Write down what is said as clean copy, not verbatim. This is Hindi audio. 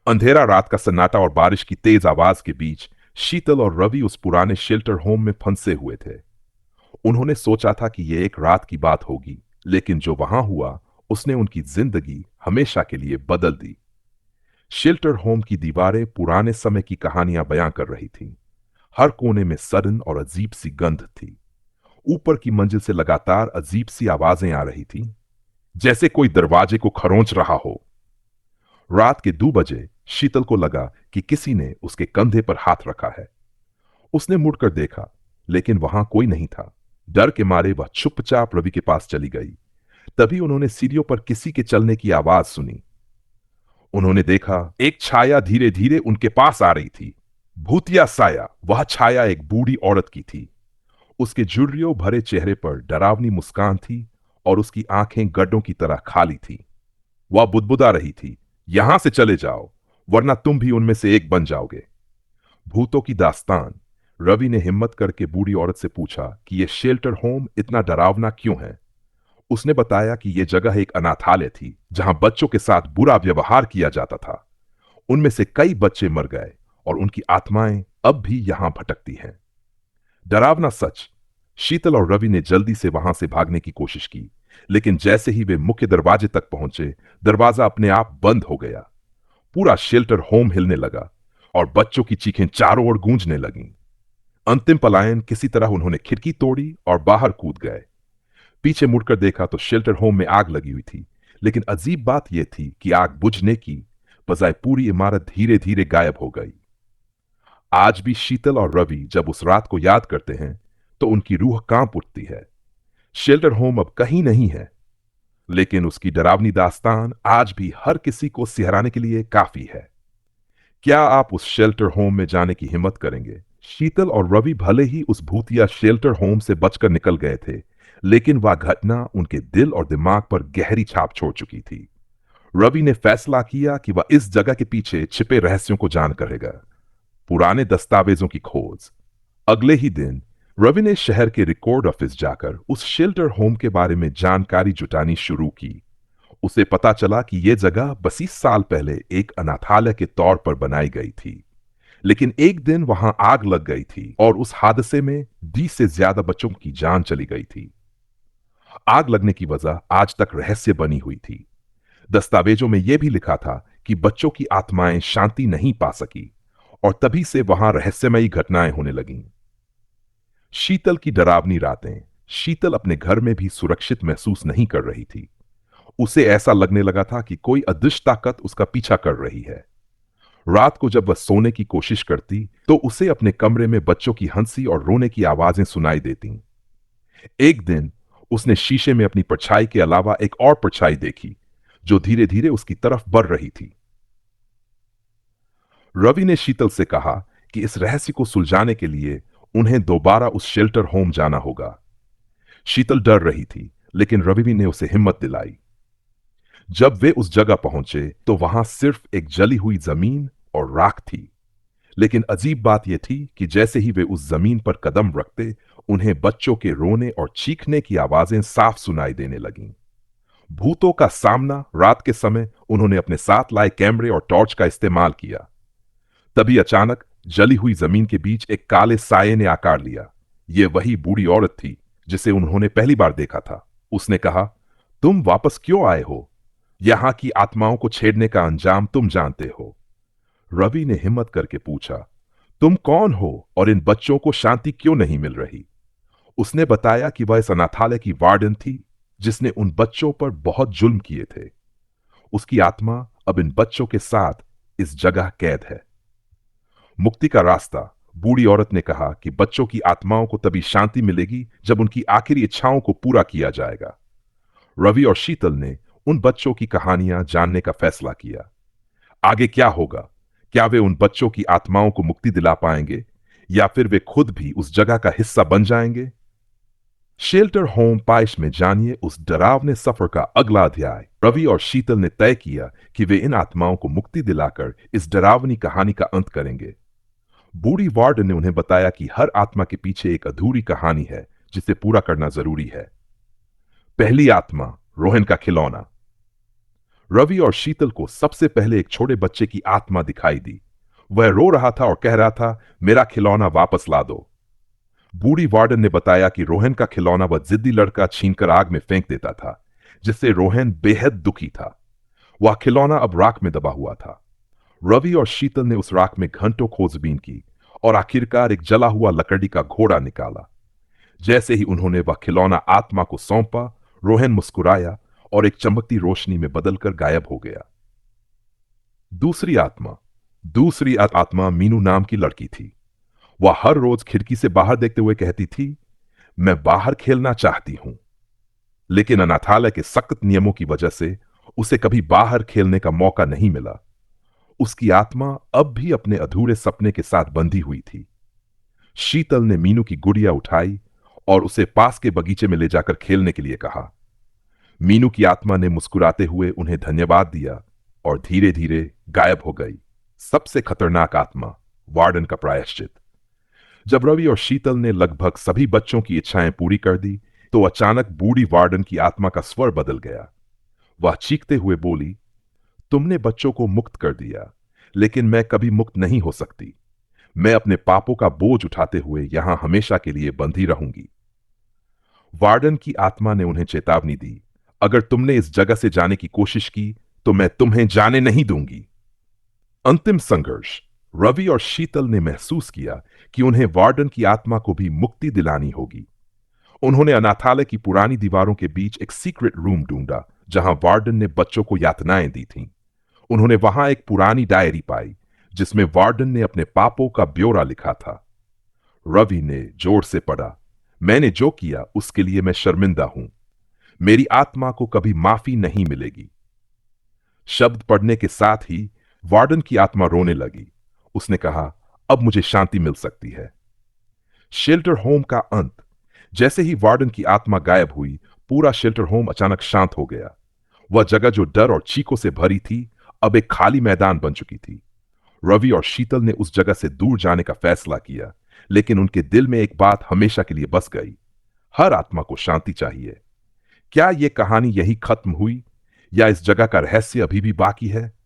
अंधेरा रात का सन्नाटा और बारिश की तेज आवाज के बीच शीतल और रवि उस पुराने शेल्टर होम में फंसे हुए थे। उन्होंने सोचा था कि यह एक रात की बात होगी, लेकिन जो वहां हुआ उसने उनकी जिंदगी हमेशा के लिए बदल दी। शेल्टर होम की दीवारें पुराने समय की कहानियां बयां कर रही थीं। हर कोने में सड़न और अजीब सी गंध थी। ऊपर की मंजिल से लगातार अजीब सी आवाजें आ रही थीं, जैसे कोई दरवाजे को खरोंच रहा हो। रात के 2 बजे शीतल को लगा कि किसी ने उसके कंधे पर हाथ रखा है। उसने मुड़कर देखा, लेकिन वहां कोई नहीं था। डर के मारे वह चुपचाप रवि के पास चली गई। तभी उन्होंने सीढ़ियों पर किसी के चलने की आवाज सुनी। उन्होंने देखा, एक छाया धीरे धीरे उनके पास आ रही थी। भूतिया साया। वह छाया एक बूढ़ी औरत की थी। उसके झुर्रियों भरे चेहरे पर डरावनी मुस्कान थी और उसकी आंखें गड्ढों की तरह खाली थी। वह बुदबुदा रही थी, यहां से चले जाओ, वरना तुम भी उनमें से एक बन जाओगे। भूतों की दास्तान। रवि ने हिम्मत करके बूढ़ी औरत से पूछा कि यह शेल्टर होम इतना डरावना क्यों है। उसने बताया कि यह जगह एक अनाथालय थी, जहां बच्चों के साथ बुरा व्यवहार किया जाता था। उनमें से कई बच्चे मर गए और उनकी आत्माएं अब भी यहां भटकती हैं। डरावना सच। शीतल और रवि ने जल्दी से वहां से भागने की कोशिश की, लेकिन जैसे ही वे मुख्य दरवाजे तक पहुंचे, दरवाजा अपने आप बंद हो गया। पूरा शेल्टर होम हिलने लगा और बच्चों की चीखें चारों ओर गूंजने लगीं। अंतिम पलायन किसी तरह उन्होंने खिड़की तोड़ी और बाहर कूद गए। पीछे मुड़कर देखा तो शेल्टर होम में आग लगी हुई थी, लेकिन अजीब बात यह थी कि आग बुझने की बजाय पूरी इमारत धीरे धीरे गायब हो गई। आज भी शीतल और रवि जब उस रात को याद करते हैं तो उनकी रूह कांप उठती है। शेल्टर होम अब कहीं नहीं है, लेकिन उसकी डरावनी दास्तान आज भी हर किसी को सिहराने के लिए काफी है। क्या आप उस शेल्टर होम में जाने की हिम्मत करेंगे? शीतल और रवि भले ही उस भूतिया शेल्टर होम से बचकर निकल गए थे, लेकिन वह घटना उनके दिल और दिमाग पर गहरी छाप छोड़ चुकी थी। रवि ने फैसला किया कि वह इस जगह के पीछे छिपे रहस्यों को जान करेगा। पुराने दस्तावेजों की खोज। अगले ही दिन रवि ने शहर के रिकॉर्ड ऑफिस जाकर उस शेल्टर होम के बारे में जानकारी जुटानी शुरू की। उसे पता चला कि यह जगह 32 साल पहले एक अनाथालय के तौर पर बनाई गई थी, लेकिन एक दिन वहां आग लग गई थी और उस हादसे में 20 से ज्यादा बच्चों की जान चली गई थी। आग लगने की वजह आज तक रहस्य बनी हुई थी। दस्तावेजों में यह भी लिखा था कि बच्चों की आत्माएं शांति नहीं पा सकी और तभी से वहां रहस्यमयी घटनाएं होने लगीं। शीतल की डरावनी रातें। शीतल अपने घर में भी सुरक्षित महसूस नहीं कर रही थी। उसे ऐसा लगने लगा था कि कोई अदृश्य ताकत उसका पीछा कर रही है। रात को जब वह सोने की कोशिश करती तो उसे अपने कमरे में बच्चों की हंसी और रोने की आवाजें सुनाई देती। एक दिन उसने शीशे में अपनी परछाई के अलावा एक और परछाई देखी, जो धीरे धीरे उसकी तरफ बढ़ रही थी। रवि ने शीतल से कहा कि इस रहस्य को सुलझाने के लिए उन्हें दोबारा उस शेल्टर होम जाना होगा। शीतल डर रही थी, लेकिन रवि ने उसे हिम्मत दिलाई। जब वे उस जगह पहुंचे तो वहां सिर्फ एक जली हुई जमीन और राख थी। लेकिन अजीब बात यह थी कि जैसे ही वे उस जमीन पर कदम रखते, उन्हें बच्चों के रोने और चीखने की आवाजें साफ सुनाई देने लगीं। भूतों का सामना। रात के समय उन्होंने अपने साथ लाए कैमरे और टॉर्च का इस्तेमाल किया। तभी अचानक जली हुई जमीन के बीच एक काले साये ने आकार लिया। यह वही बूढ़ी औरत थी जिसे उन्होंने पहली बार देखा था। उसने कहा, तुम वापस क्यों आए हो? यहां की आत्माओं को छेड़ने का अंजाम तुम जानते हो। रवि ने हिम्मत करके पूछा, तुम कौन हो और इन बच्चों को शांति क्यों नहीं मिल रही? उसने बताया कि वह इस अनाथालय की वार्डन थी, जिसने उन बच्चों पर बहुत जुल्म किए थे। उसकी आत्मा अब इन बच्चों के साथ इस जगह कैद है। मुक्ति का रास्ता। बूढ़ी औरत ने कहा कि बच्चों की आत्माओं को तभी शांति मिलेगी जब उनकी आखिरी इच्छाओं को पूरा किया जाएगा। रवि और शीतल ने उन बच्चों की कहानियां जानने का फैसला किया। आगे क्या होगा? क्या वे उन बच्चों की आत्माओं को मुक्ति दिला पाएंगे, या फिर वे खुद भी उस जगह का हिस्सा बन जाएंगे? शेल्टर होम पाइश में जानिए उस डरावने सफर का अगला अध्याय। रवि और शीतल ने तय किया कि वे इन आत्माओं को मुक्ति दिलाकर इस डरावनी कहानी का अंत करेंगे। बूढ़ी वार्डन ने उन्हें बताया कि हर आत्मा के पीछे एक अधूरी कहानी है, जिसे पूरा करना जरूरी है। पहली आत्मा, रोहन का खिलौना। रवि और शीतल को सबसे पहले एक छोटे बच्चे की आत्मा दिखाई दी। वह रो रहा था और कह रहा था, मेरा खिलौना वापस ला दो। बूढ़ी वार्डन ने बताया कि रोहन का खिलौना वह जिद्दी लड़का छीनकर आग में फेंक देता था, जिससे रोहन बेहद दुखी था। वह खिलौना अब राख में दबा हुआ था। रवि और शीतल ने उस राख में घंटों खोजबीन की और आखिरकार एक जला हुआ लकड़ी का घोड़ा निकाला। जैसे ही उन्होंने वह खिलौना आत्मा को सौंपा, रोहन मुस्कुराया और एक चमकती रोशनी में बदलकर गायब हो गया। दूसरी आत्मा दूसरी आत्मा मीनू नाम की लड़की थी। वह हर रोज खिड़की से बाहर देखते हुए कहती थी, मैं बाहर खेलना चाहती हूं। लेकिन अनाथालय के सख्त नियमों की वजह से उसे कभी बाहर खेलने का मौका नहीं मिला। उसकी आत्मा अब भी अपने अधूरे सपने के साथ बंधी हुई थी। शीतल ने मीनू की गुड़िया उठाई और उसे पास के बगीचे में ले जाकर खेलने के लिए कहा। मीनू की आत्मा ने मुस्कुराते हुए उन्हें धन्यवाद दिया और धीरे धीरे गायब हो गई। सबसे खतरनाक आत्मा, वार्डन का प्रायश्चित। जब रवि और शीतल ने लगभग सभी बच्चों की इच्छाएं पूरी कर दी, तो अचानक बूढ़ी वार्डन की आत्मा का स्वर बदल गया। वह चीखते हुए बोली, तुमने बच्चों को मुक्त कर दिया, लेकिन मैं कभी मुक्त नहीं हो सकती। मैं अपने पापों का बोझ उठाते हुए यहां हमेशा के लिए बंधी रहूंगी। वार्डन की आत्मा ने उन्हें चेतावनी दी, अगर तुमने इस जगह से जाने की कोशिश की तो मैं तुम्हें जाने नहीं दूंगी। अंतिम संघर्ष। रवि और शीतल ने महसूस किया कि उन्हें वार्डन की आत्मा को भी मुक्ति दिलानी होगी। उन्होंने अनाथालय की पुरानी दीवारों के बीच एक सीक्रेट रूम ढूंढा, जहां वार्डन ने बच्चों को यातनाएं दी थीं। उन्होंने वहां एक पुरानी डायरी पाई, जिसमें वार्डन ने अपने पापों का ब्यौरा लिखा था। रवि ने जोर से पढ़ा, मैंने जो किया उसके लिए मैं शर्मिंदा हूं। मेरी आत्मा को कभी माफी नहीं मिलेगी। शब्द पढ़ने के साथ ही वार्डन की आत्मा रोने लगी। उसने कहा, अब मुझे शांति मिल सकती है। शेल्टर होम का अंत। जैसे ही वार्डन की आत्मा गायब हुई, पूरा शेल्टर होम अचानक शांत हो गया। वह जगह जो डर और चीखों से भरी थी, अब एक खाली मैदान बन चुकी थी। रवि और शीतल ने उस जगह से दूर जाने का फैसला किया, लेकिन उनके दिल में एक बात हमेशा के लिए बस गई, हर आत्मा को शांति चाहिए। क्या यह कहानी यही खत्म हुई, या इस जगह का रहस्य अभी भी बाकी है?